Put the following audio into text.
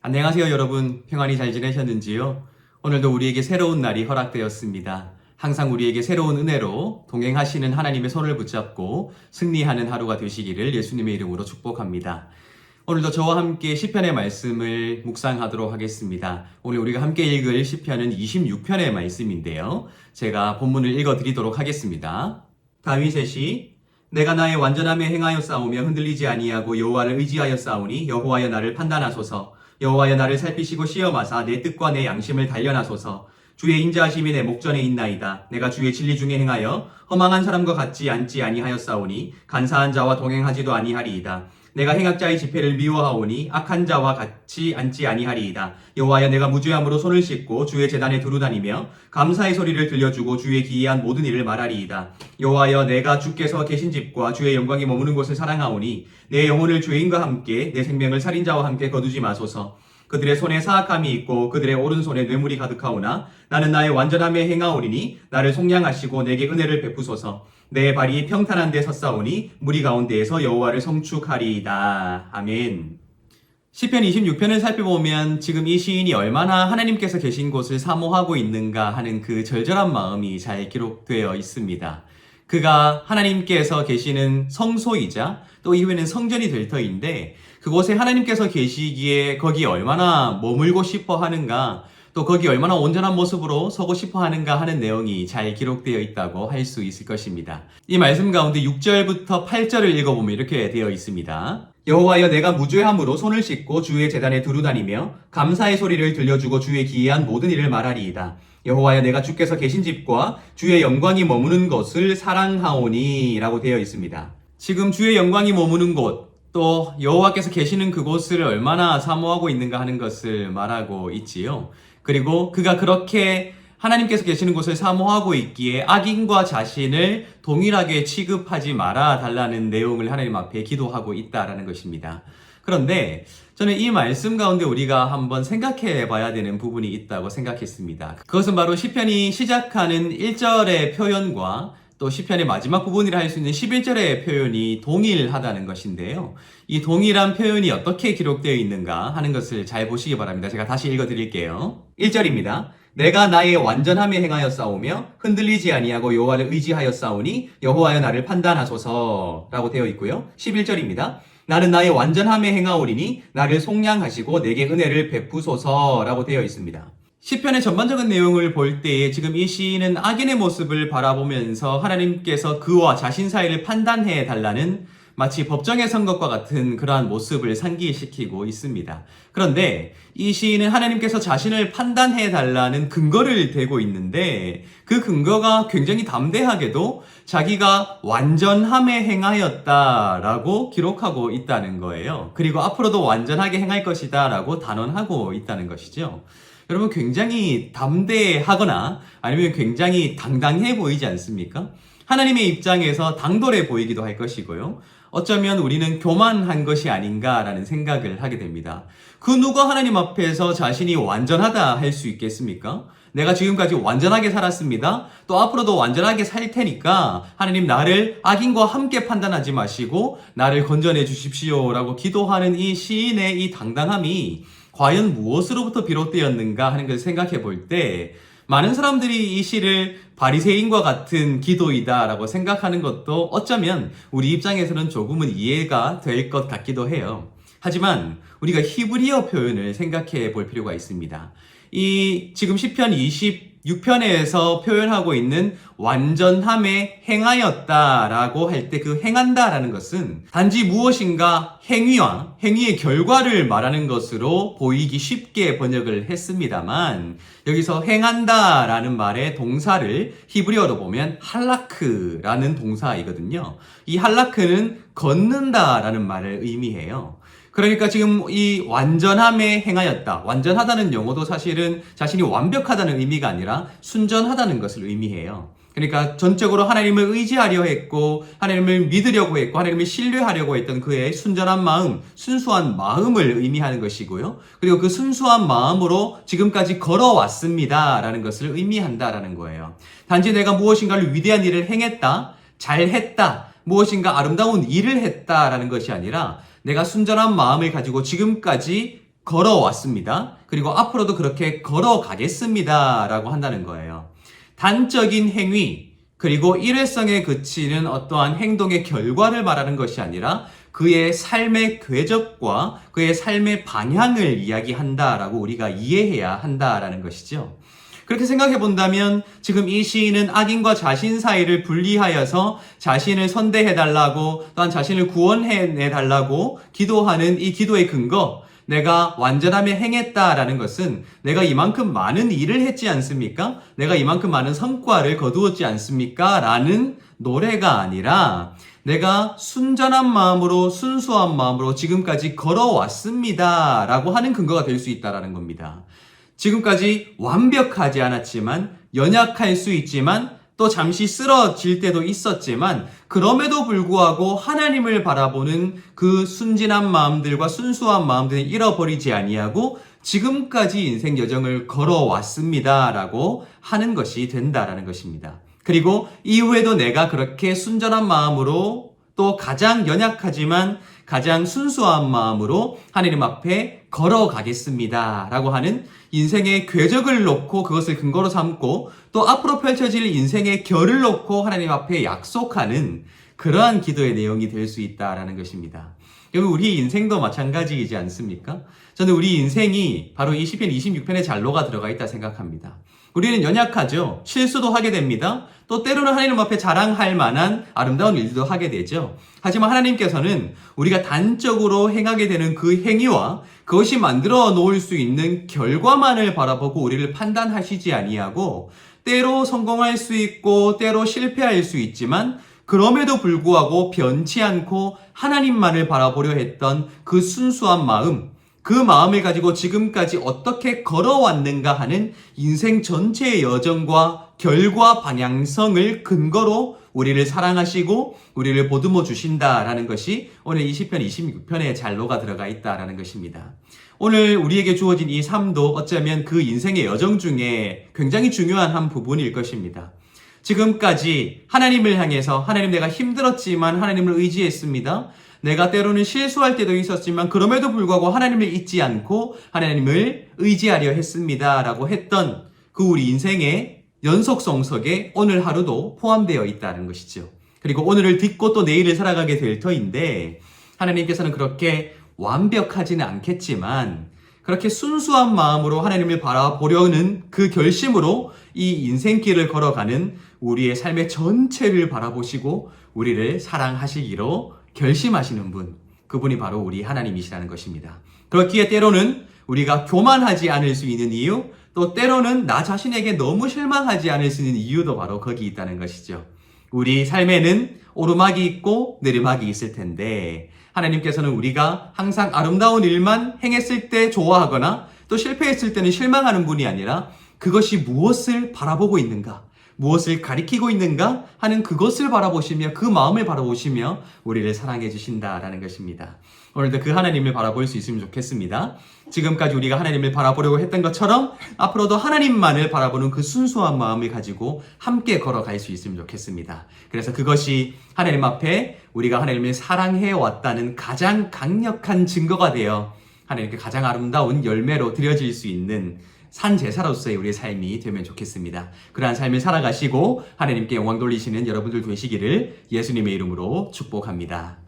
안녕하세요, 여러분. 평안히 잘 지내셨는지요? 오늘도 우리에게 새로운 날이 허락되었습니다. 항상 우리에게 새로운 은혜로 동행하시는 하나님의 손을 붙잡고 승리하는 하루가 되시기를 예수님의 이름으로 축복합니다. 오늘도 저와 함께 시편의 말씀을 묵상하도록 하겠습니다. 오늘 우리가 함께 읽을 시편은 26편의 말씀인데요. 제가 본문을 읽어드리도록 하겠습니다. 다윗의 시: 내가 나의 완전함에 행하여 싸우며 흔들리지 아니하고 여호와를 의지하여 싸우니 여호와여 나를 판단하소서. 여호와여 나를 살피시고 시험하사 내 뜻과 내 양심을 단련하소서. 주의 인자하심이 내 목전에 있나이다. 내가 주의 진리 중에 행하여 허망한 사람과 같지 않지 아니하였사오니 간사한 자와 동행하지도 아니하리이다. 내가 행악자의 집회를 미워하오니 악한 자와 같이 앉지 아니하리이다. 여호와여 내가 무죄함으로 손을 씻고 주의 제단에 두루다니며 감사의 소리를 들려주고 주의 기이한 모든 일을 말하리이다. 여호와여 내가 주께서 계신 집과 주의 영광이 머무는 곳을 사랑하오니 내 영혼을 죄인과 함께 내 생명을 살인자와 함께 거두지 마소서. 그들의 손에 사악함이 있고 그들의 오른손에 뇌물이 가득하오나 나는 나의 완전함에 행하오리니 나를 속량하시고 내게 은혜를 베푸소서. 내 발이 평탄한 데 섰사오니 무리 가운데에서 여호와를 성축하리이다. 아멘. 시편 26편을 살펴보면 지금 이 시인이 얼마나 하나님께서 계신 곳을 사모하고 있는가 하는 그 절절한 마음이 잘 기록되어 있습니다. 그가 하나님께서 계시는 성소이자 또 이후에는 성전이 될 터인데 그곳에 하나님께서 계시기에 거기 얼마나 머물고 싶어 하는가, 또 거기 얼마나 온전한 모습으로 서고 싶어 하는가 하는 내용이 잘 기록되어 있다고 할 수 있을 것입니다. 이 말씀 가운데 6절부터 8절을 읽어보면 이렇게 되어 있습니다. 여호와여 내가 무죄함으로 손을 씻고 주의 제단에 두루다니며 감사의 소리를 들려주고 주의 기이한 모든 일을 말하리이다. 여호와여 내가 주께서 계신 집과 주의 영광이 머무는 것을 사랑하오니 라고 되어 있습니다. 지금 주의 영광이 머무는 곳, 또 여호와께서 계시는 그곳을 얼마나 사모하고 있는가 하는 것을 말하고 있지요. 그리고 그가 그렇게 하나님께서 계시는 곳을 사모하고 있기에 악인과 자신을 동일하게 취급하지 말아 달라는 내용을 하나님 앞에 기도하고 있다라는 것입니다. 그런데 저는 이 말씀 가운데 우리가 한번 생각해 봐야 되는 부분이 있다고 생각했습니다. 그것은 바로 시편이 시작하는 1절의 표현과 또 시편의 마지막 부분이라 할 수 있는 11절의 표현이 동일하다는 것인데요. 이 동일한 표현이 어떻게 기록되어 있는가 하는 것을 잘 보시기 바랍니다. 제가 다시 읽어드릴게요. 1절입니다. 내가 나의 완전함에 행하여 싸우며 흔들리지 아니하고 여호와를 의지하여 싸우니 여호와여 나를 판단하소서 라고 되어 있고요. 11절입니다. 나는 나의 완전함에 행하오리니 나를 속량하시고 내게 은혜를 베푸소서 라고 되어 있습니다. 시편의 전반적인 내용을 볼 때에 지금 이 시인은 악인의 모습을 바라보면서 하나님께서 그와 자신 사이를 판단해 달라는 마치 법정에 선 것과 같은 그러한 모습을 상기시키고 있습니다. 그런데 이 시인은 하나님께서 자신을 판단해 달라는 근거를 대고 있는데 그 근거가 굉장히 담대하게도 자기가 완전함에 행하였다라고 기록하고 있다는 거예요. 그리고 앞으로도 완전하게 행할 것이다 라고 단언하고 있다는 것이죠. 여러분 굉장히 담대하거나 아니면 굉장히 당당해 보이지 않습니까? 하나님의 입장에서 당돌해 보이기도 할 것이고요. 어쩌면 우리는 교만한 것이 아닌가라는 생각을 하게 됩니다. 그 누가 하나님 앞에서 자신이 완전하다 할 수 있겠습니까? 내가 지금까지 완전하게 살았습니다. 또 앞으로도 완전하게 살 테니까 하나님 나를 악인과 함께 판단하지 마시고 나를 건져내 주십시오 라고 기도하는 이 시인의 이 당당함이 과연 무엇으로부터 비롯되었는가 하는 것을 생각해 볼 때 많은 사람들이 이 시를 바리새인과 같은 기도이다라고 생각하는 것도 어쩌면 우리 입장에서는 조금은 이해가 될 것 같기도 해요. 하지만 우리가 히브리어 표현을 생각해 볼 필요가 있습니다. 이 지금 시편 26편에서 표현하고 있는 완전함에 행하였다라고 할 때 그 행한다라는 것은 단지 무엇인가 행위와 행위의 결과를 말하는 것으로 보이기 쉽게 번역을 했습니다만 여기서 행한다라는 말의 동사를 히브리어로 보면 할라크라는 동사이거든요. 이 할라크는 걷는다라는 말을 의미해요. 그러니까 지금 이 완전함에 행하였다. 완전하다는 용어도 사실은 자신이 완벽하다는 의미가 아니라 순전하다는 것을 의미해요. 그러니까 전적으로 하나님을 의지하려 했고 하나님을 믿으려고 했고 하나님을 신뢰하려고 했던 그의 순전한 마음, 순수한 마음을 의미하는 것이고요. 그리고 그 순수한 마음으로 지금까지 걸어왔습니다 라는 것을 의미한다라는 거예요. 단지 내가 무엇인가를 위대한 일을 행했다, 잘했다, 무엇인가 아름다운 일을 했다라는 것이 아니라 내가 순전한 마음을 가지고 지금까지 걸어왔습니다. 그리고 앞으로도 그렇게 걸어가겠습니다. 라고 한다는 거예요. 단적인 행위, 그리고 일회성에 그치는 어떠한 행동의 결과를 말하는 것이 아니라 그의 삶의 궤적과 그의 삶의 방향을 이야기한다라고 우리가 이해해야 한다라는 것이죠. 그렇게 생각해 본다면 지금 이 시인은 악인과 자신 사이를 분리하여서 자신을 선대해 달라고 또한 자신을 구원해 달라고 기도하는 이 기도의 근거, 내가 완전함에 행했다라는 것은 내가 이만큼 많은 일을 했지 않습니까? 내가 이만큼 많은 성과를 거두었지 않습니까? 라는 노래가 아니라 내가 순전한 마음으로 순수한 마음으로 지금까지 걸어왔습니다 라고 하는 근거가 될 수 있다는 겁니다. 지금까지 완벽하지 않았지만 연약할 수 있지만 또 잠시 쓰러질 때도 있었지만 그럼에도 불구하고 하나님을 바라보는 그 순진한 마음들과 순수한 마음들을 잃어버리지 아니하고 지금까지 인생 여정을 걸어왔습니다 라고 하는 것이 된다라는 것입니다. 그리고 이후에도 내가 그렇게 순전한 마음으로 또 가장 연약하지만 가장 순수한 마음으로 하나님 앞에 걸어가겠습니다 라고 하는 인생의 궤적을 놓고 그것을 근거로 삼고 또 앞으로 펼쳐질 인생의 결을 놓고 하나님 앞에 약속하는 그러한 기도의 내용이 될 수 있다라는 것입니다. 여러분, 우리 인생도 마찬가지이지 않습니까? 저는 우리 인생이 바로 이 시편 26편의 잘로가 들어가 있다 생각합니다. 우리는 연약하죠. 실수도 하게 됩니다. 또 때로는 하나님 앞에 자랑할 만한 아름다운 일도 하게 되죠. 하지만 하나님께서는 우리가 단적으로 행하게 되는 그 행위와 그것이 만들어 놓을 수 있는 결과만을 바라보고 우리를 판단하시지 아니하고 때로 성공할 수 있고 때로 실패할 수 있지만 그럼에도 불구하고 변치 않고 하나님만을 바라보려 했던 그 순수한 마음, 그 마음을 가지고 지금까지 어떻게 걸어왔는가 하는 인생 전체의 여정과 결과 방향성을 근거로 우리를 사랑하시고 우리를 보듬어 주신다라는 것이 오늘 이 시편 26편의 잘로가 들어가 있다라는 것입니다. 오늘 우리에게 주어진 이 삶도 어쩌면 그 인생의 여정 중에 굉장히 중요한 한 부분일 것입니다. 지금까지 하나님을 향해서 하나님, 내가 힘들었지만 하나님을 의지했습니다. 내가 때로는 실수할 때도 있었지만 그럼에도 불구하고 하나님을 잊지 않고 하나님을 의지하려 했습니다 라고 했던 그 우리 인생의 연속성 속에 오늘 하루도 포함되어 있다는 것이죠. 그리고 오늘을 딛고 또 내일을 살아가게 될 터인데 하나님께서는 그렇게 완벽하지는 않겠지만 그렇게 순수한 마음으로 하나님을 바라보려는 그 결심으로 이 인생길을 걸어가는 우리의 삶의 전체를 바라보시고 우리를 사랑하시기로 결심하시는 분, 그분이 바로 우리 하나님이시라는 것입니다. 그렇기에 때로는 우리가 교만하지 않을 수 있는 이유, 또 때로는 나 자신에게 너무 실망하지 않을 수 있는 이유도 바로 거기 있다는 것이죠. 우리 삶에는 오르막이 있고 내리막이 있을 텐데 하나님께서는 우리가 항상 아름다운 일만 행했을 때 좋아하거나 또 실패했을 때는 실망하는 분이 아니라 그것이 무엇을 바라보고 있는가, 무엇을 가리키고 있는가 하는 그것을 바라보시며 그 마음을 바라보시며 우리를 사랑해 주신다라는 것입니다. 오늘도 그 하나님을 바라볼 수 있으면 좋겠습니다. 지금까지 우리가 하나님을 바라보려고 했던 것처럼 앞으로도 하나님만을 바라보는 그 순수한 마음을 가지고 함께 걸어갈 수 있으면 좋겠습니다. 그래서 그것이 하나님 앞에 우리가 하나님을 사랑해 왔다는 가장 강력한 증거가 되어 하나님께 가장 아름다운 열매로 드려질 수 있는 산 제사로서의 우리의 삶이 되면 좋겠습니다. 그러한 삶을 살아가시고 하나님께 영광 돌리시는 여러분들 되시기를 예수님의 이름으로 축복합니다.